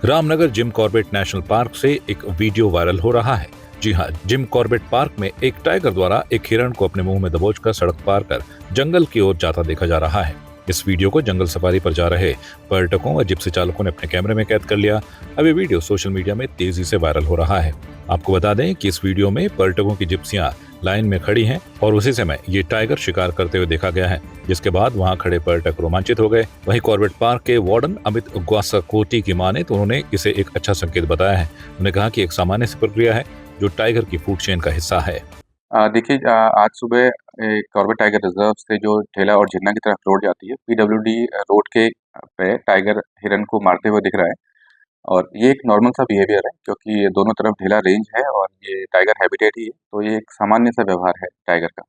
Ramnagar Jim Corbett national park से एक video viral हो रहा है। जी हाँ, जिम कॉर्बेट पार्क में एक टाइगर द्वारा एक हिरण को अपने मुंह में दबोचकर सड़क पार कर जंगल की ओर जाता देखा जा रहा है। इस वीडियो को जंगल सफारी पर जा रहे पर्यटकों व जिप्सी चालकों ने अपने कैमरे में कैद कर लिया। अब ये वीडियो सोशल मीडिया में तेजी से वायरल हो रहा है। आपको बता दें कि इस वीडियो में पर्यटकों की जिप्सियां लाइन में खड़ी हैं और उसी समय ये टाइगर शिकार करते हुए देखा गया है, जिसके बाद वहां खड़े पर्यटक रोमांचित हो गए। वहीं कॉर्बेट पार्क के वार्डन अमित ग्वासाकोटी की माने तो उन्होंने इसे एक अच्छा संकेत बताया है। उन्होंने कहा कि एक सामान्य सी प्रक्रिया है जो टाइगर की फूड चेन का हिस्सा है। देखिए, आज सुबह कॉर्बेट टाइगर रिजर्व से जो ठेला और झरना की तरफ रोड जाती है, पीडब्ल्यूडी रोड के पे टाइगर हिरन को मारते हुए दिख रहा है। और ये एक नॉर्मल सा बिहेवियर है, क्योंकि ये दोनों तरफ ढीला रेंज है और ये टाइगर हैबिटेट ही है, तो ये एक सामान्य सा व्यवहार है टाइगर का।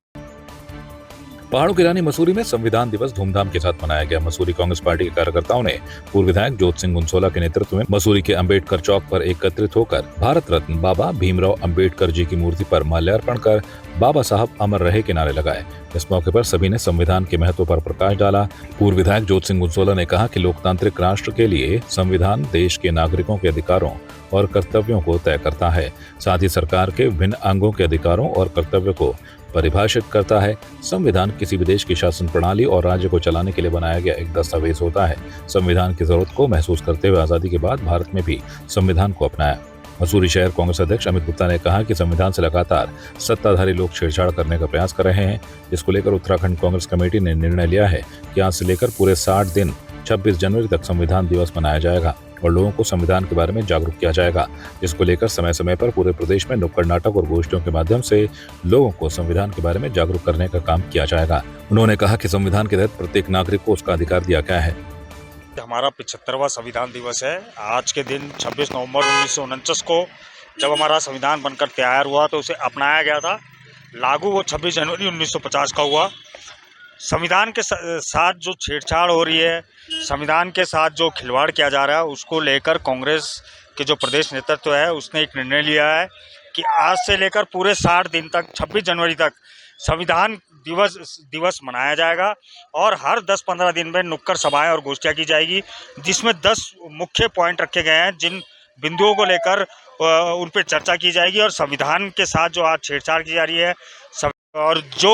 पहाड़ों की रानी मसूरी में संविधान दिवस धूमधाम के साथ मनाया गया। मसूरी कांग्रेस पार्टी के कार्यकर्ताओं ने पूर्व विधायक जोत सिंह गुंसोला के नेतृत्व में मसूरी के अंबेडकर चौक पर एकत्रित होकर भारत रत्न बाबा भीमराव अंबेडकर जी की मूर्ति पर माल्यार्पण कर बाबा साहब अमर रहे के नारे लगाए। इस मौके पर सभी ने संविधान के महत्व पर प्रकाश डाला। पूर्व विधायक जोत सिंह गुंसोला ने कहा कि लोकतांत्रिक राष्ट्र के लिए संविधान देश के नागरिकों के अधिकारों और कर्तव्यों को तय करता है, साथ ही सरकार के विभिन्न अंगों के अधिकारों और कर्तव्य को परिभाषित करता है। संविधान किसी भी देश की शासन प्रणाली और राज्य को चलाने के लिए बनाया गया एक दस्तावेज होता है। संविधान की जरूरत को महसूस करते हुए आजादी के बाद भारत में भी संविधान को अपनाया। मसूरी शहर कांग्रेस अध्यक्ष अमित गुप्ता ने कहा कि संविधान से लगातार सत्ताधारी लोग छेड़छाड़ करने का प्रयास कर रहे हैं, जिसको लेकर उत्तराखंड कांग्रेस कमेटी ने निर्णय लिया है कि आज से लेकर पूरे 60 दिन 26 जनवरी तक संविधान दिवस मनाया जाएगा और लोगों को संविधान के बारे में जागरूक किया जाएगा, जिसको लेकर समय समय पर पूरे प्रदेश में नुक्कड़ नाटक और गोष्ठियों के माध्यम से लोगों को संविधान के बारे में जागरूक करने का काम किया जाएगा। उन्होंने कहा कि संविधान के तहत प्रत्येक नागरिक को उसका अधिकार दिया गया है। हमारा 75वां संविधान दिवस है। आज के दिन 26 नवंबर 1949 को जब हमारा संविधान बनकर तैयार हुआ तो उसे अपनाया गया था। लागू वो 26 जनवरी 1950 का हुआ। संविधान के साथ जो छेड़छाड़ हो रही है, संविधान के साथ जो खिलवाड़ किया जा रहा है, उसको लेकर कांग्रेस के जो प्रदेश नेतृत्व है उसने एक निर्णय लिया है कि आज से लेकर पूरे 60 दिन तक 26 जनवरी तक संविधान दिवस मनाया जाएगा और हर 10-15 दिन में नुक्कड़ सभाएं और गोष्ठियां की जाएगी, जिसमें 10 मुख्य पॉइंट रखे गए हैं जिन बिंदुओं को लेकर उन पर चर्चा की जाएगी। और संविधान के साथ जो आज छेड़छाड़ की जा रही है और जो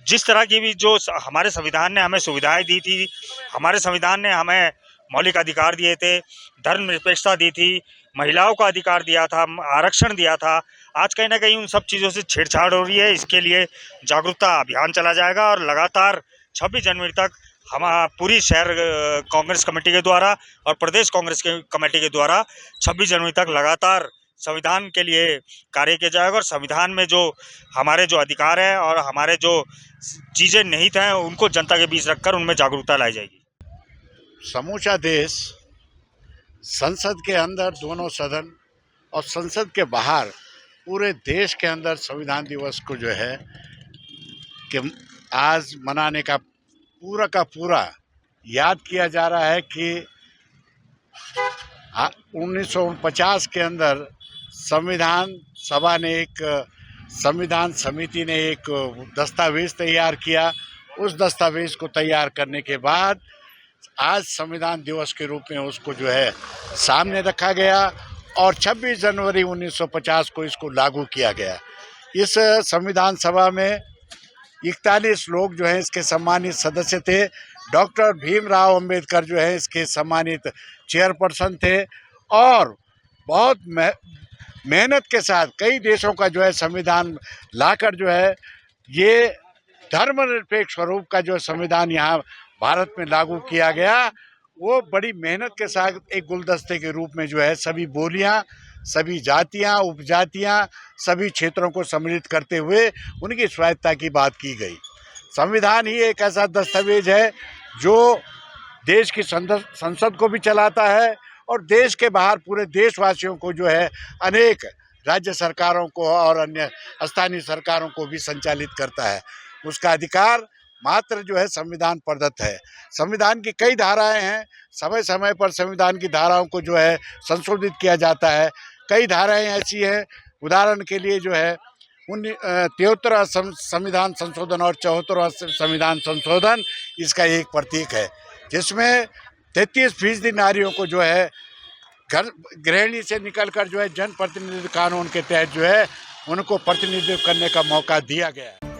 जिस तरह की भी जो हमारे संविधान ने हमें सुविधाएं दी थी, हमारे संविधान ने हमें मौलिक अधिकार दिए थे, धर्मनिरपेक्षता दी थी, महिलाओं का अधिकार दिया था, आरक्षण दिया था, आज कहीं ना कहीं उन सब चीज़ों से छेड़छाड़ हो रही है। इसके लिए जागरूकता अभियान चला जाएगा और लगातार 26 जनवरी तक हम पूरी शहर कांग्रेस कमेटी के द्वारा और प्रदेश कांग्रेस के कमेटी के द्वारा 26 जनवरी तक लगातार संविधान के लिए कार्य किया जाएगा और संविधान में जो हमारे जो अधिकार है और हमारे जो चीज़ें निहित हैं उनको जनता के बीच रखकर उनमें जागरूकता लाई जाएगी। समूचा देश, संसद के अंदर दोनों सदन और संसद के बाहर पूरे देश के अंदर संविधान दिवस को जो है कि आज मनाने का पूरा याद किया जा रहा है कि 1949 के अंदर संविधान सभा ने संविधान समिति ने एक दस्तावेज तैयार किया। उस दस्तावेज को तैयार करने के बाद आज संविधान दिवस के रूप में उसको जो है सामने रखा गया और 26 जनवरी 1950 को इसको लागू किया गया। इस संविधान सभा में 41 लोग जो हैं इसके सम्मानित सदस्य थे। डॉक्टर भीमराव अंबेडकर जो है इसके सम्मानित चेयरपर्सन थे और बहुत मेहनत के साथ कई देशों का जो है संविधान लाकर जो है ये धर्मनिरपेक्ष स्वरूप का जो संविधान यहाँ भारत में लागू किया गया, वो बड़ी मेहनत के साथ एक गुलदस्ते के रूप में जो है सभी बोलियां, सभी जातियां, उपजातियां, सभी क्षेत्रों को सम्मिलित करते हुए उनकी स्वायत्तता की बात की गई। संविधान ही एक ऐसा दस्तावेज है जो देश की संसद को भी चलाता है और देश के बाहर पूरे देशवासियों को जो है अनेक राज्य सरकारों को और अन्य स्थानीय सरकारों को भी संचालित करता है। उसका अधिकार मात्र जो है संविधान प्रदत्त है। संविधान की कई धाराएं हैं, समय समय पर संविधान की धाराओं को जो है संशोधित किया जाता है। कई धाराएं ऐसी हैं, उदाहरण के लिए जो है 73वां संविधान संशोधन और 74वां संविधान संशोधन इसका एक प्रतीक है, जिसमें 33% नारियों को जो है घर गृहिणी से निकलकर जो है जनप्रतिनिधि कानून के तहत जो है उनको प्रतिनिधित्व करने का मौका दिया गया है।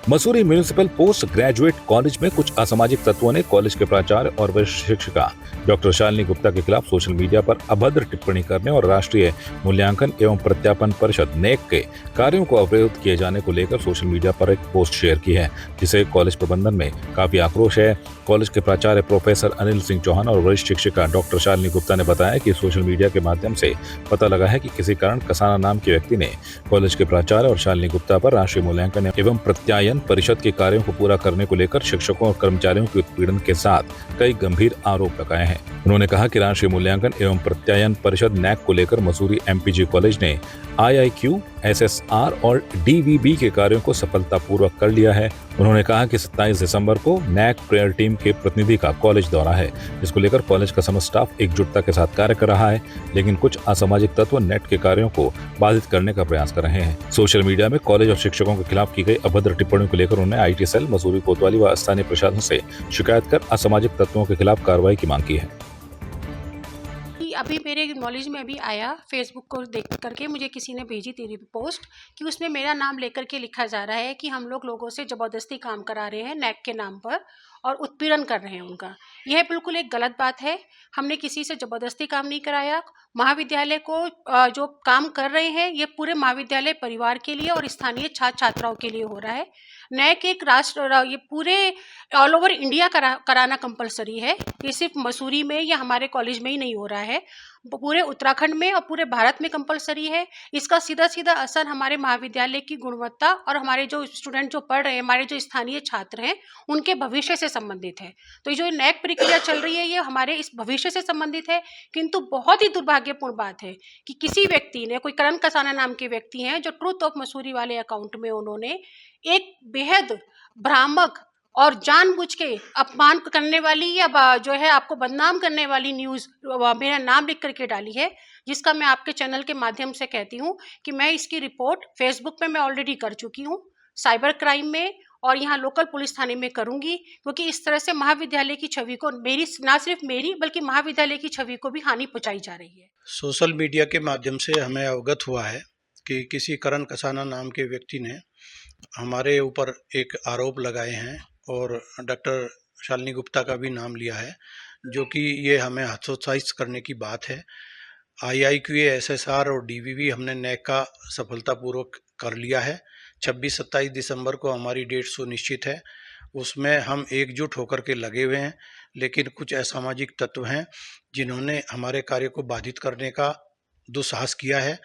Mussoorie municipal post graduate college में कुछ असामाजिक तत्वों ने कॉलेज के प्राचार्य और वरिष्ठ शिक्षिका डॉक्टर शालिनी गुप्ता के खिलाफ सोशल मीडिया पर अभद्र टिप्पणी करने और राष्ट्रीय मूल्यांकन एवं प्रत्यापन परिषद नेक के कार्यों को अवरुद्ध किए जाने को लेकर सोशल मीडिया पर एक पोस्ट शेयर की है, जिसे कॉलेज प्रबंधन में काफी आक्रोश है। कॉलेज के प्राचार्य प्रोफेसर अनिल सिंह चौहान और वरिष्ठ शिक्षिका डॉक्टर शालिनी गुप्ता ने बताया कि सोशल मीडिया के माध्यम से पता लगा है कि किसी कारण कसाना नाम के व्यक्ति ने कॉलेज के प्राचार्य और शालिनी गुप्ता पर राष्ट्रीय मूल्यांकन एवं प्रत्यायन परिषद के कार्यों को पूरा करने को लेकर शिक्षकों और कर्मचारियों के उत्पीड़न के साथ कई गंभीर आरोप लगाए हैं। उन्होंने कहा कि राष्ट्रीय मूल्यांकन एवं प्रत्यायन परिषद नैक को लेकर मसूरी एमपीजी कॉलेज ने IIQ, SSR और DVB के कार्यों को सफलतापूर्वक कर लिया है। उन्होंने कहा कि 27 दिसंबर को नैक प्रेयर टीम के प्रतिनिधि का कॉलेज दौरा है, जिसको लेकर कॉलेज का समस्त स्टाफ एकजुटता के साथ कार्य कर रहा है, लेकिन कुछ असामाजिक तत्व नेट के कार्यों को बाधित करने का प्रयास कर रहे हैं। सोशल मीडिया में कॉलेज और शिक्षकों के खिलाफ की गई अभद्र टिप्पणियों को लेकर उन्होंने IT सेल मसूरी कोतवाली व स्थानीय प्रशासन से शिकायत कर असामाजिक तत्वों के खिलाफ कार्रवाई की मांग की है। अभी मेरे नॉलेज में अभी आया, फेसबुक को देख करके मुझे किसी ने भेजी तेरी पोस्ट कि उसमें मेरा नाम लेकर के लिखा जा रहा है कि हम लोगों से ज़बरदस्ती काम करा रहे हैं नैक के नाम पर और उत्पीड़न कर रहे हैं उनका। यह बिल्कुल एक गलत बात है। हमने किसी से ज़बरदस्ती काम नहीं कराया। महाविद्यालय को जो काम कर रहे हैं ये पूरे महाविद्यालय परिवार के लिए और स्थानीय छात्र छात्राओं के लिए हो रहा है। नैक एक राष्ट्र ये पूरे ऑल ओवर इंडिया कराना कंपलसरी है। ये सिर्फ मसूरी में या हमारे कॉलेज में ही नहीं हो रहा है, पूरे उत्तराखंड में और पूरे भारत में कंपलसरी है। इसका सीधा सीधा असर हमारे महाविद्यालय की गुणवत्ता और हमारे जो स्टूडेंट जो पढ़ रहे हैं, हमारे जो स्थानीय छात्र हैं, उनके भविष्य से संबंधित है। तो जो नैक प्रक्रिया चल रही है ये हमारे इस भविष्य से संबंधित है। किंतु बहुत ही दुर्भाग्यपूर्ण बात है कि किसी व्यक्ति ने, कोई करण कसाना नाम के व्यक्ति हैं, जो ट्रूथ ऑफ मसूरी वाले अकाउंट में उन्होंने एक बेहद भ्रामक और जानबूझ के अपमान करने वाली या जो है आपको बदनाम करने वाली न्यूज़ मेरा नाम लिख करके डाली है, जिसका मैं आपके चैनल के माध्यम से कहती हूँ कि मैं इसकी रिपोर्ट फेसबुक पे मैं ऑलरेडी कर चुकी हूँ, साइबर क्राइम में और यहाँ लोकल पुलिस थाने में करूँगी, क्योंकि इस तरह से महाविद्यालय की छवि को, मेरी ना सिर्फ मेरी बल्कि महाविद्यालय की छवि को भी हानि पहुँचाई जा रही है। सोशल मीडिया के माध्यम से हमें अवगत हुआ है कि किसी करण कसाना नाम के व्यक्ति ने हमारे ऊपर एक आरोप लगाए हैं और डॉक्टर शालिनी गुप्ता का भी नाम लिया है, जो कि ये हमें हतोत्साहित करने की बात है। IIQ, SSR और DVB हमने नैक का सफलतापूर्वक कर लिया है। 26-27 दिसंबर को हमारी डेट सुनिश्चित है, उसमें हम एकजुट होकर के लगे हुए हैं। लेकिन कुछ असामाजिक तत्व हैं जिन्होंने हमारे कार्य को बाधित करने का दुस्साहस किया है।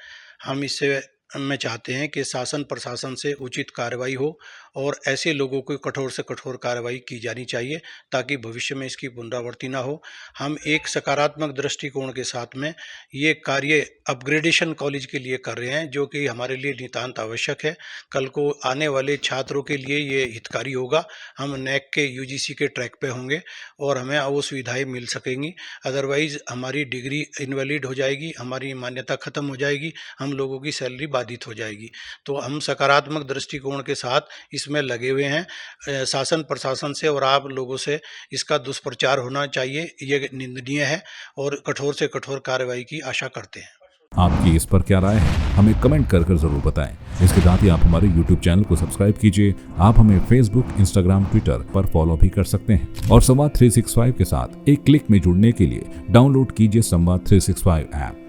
हम इससे मैं चाहते हैं कि शासन प्रशासन से उचित कार्रवाई हो और ऐसे लोगों को कठोर से कठोर कार्रवाई की जानी चाहिए ताकि भविष्य में इसकी पुनरावृत्ति ना हो। हम एक सकारात्मक दृष्टिकोण के साथ में ये कार्य अपग्रेडेशन कॉलेज के लिए कर रहे हैं, जो कि हमारे लिए नितांत आवश्यक है। कल को आने वाले छात्रों के लिए ये हितकारी होगा। हम नैक के UGC के ट्रैक पे होंगे और हमें वो सुविधाएँ मिल सकेंगी। अदरवाइज़ हमारी डिग्री इनवैलिड हो जाएगी, हमारी मान्यता ख़त्म हो जाएगी, हम लोगों की सैलरी बाधित हो जाएगी। तो हम सकारात्मक दृष्टिकोण के साथ इसमें लगे हुए हैं। शासन प्रशासन से और आप लोगों से इसका दुष्प्रचार होना चाहिए, ये निंदनीय है और कठोर से कठोर कार्रवाई की आशा करते हैं। आपकी इस पर क्या राय है, हमें कमेंट कर जरूर बताएं। इसके साथ ही आप हमारे YouTube चैनल को सब्सक्राइब कीजिए। आप हमें Facebook, Instagram, Twitter पर फॉलो भी कर सकते हैं और संवाद 365 के साथ एक क्लिक में जुड़ने के लिए डाउनलोड कीजिए संवाद 365 ऐप।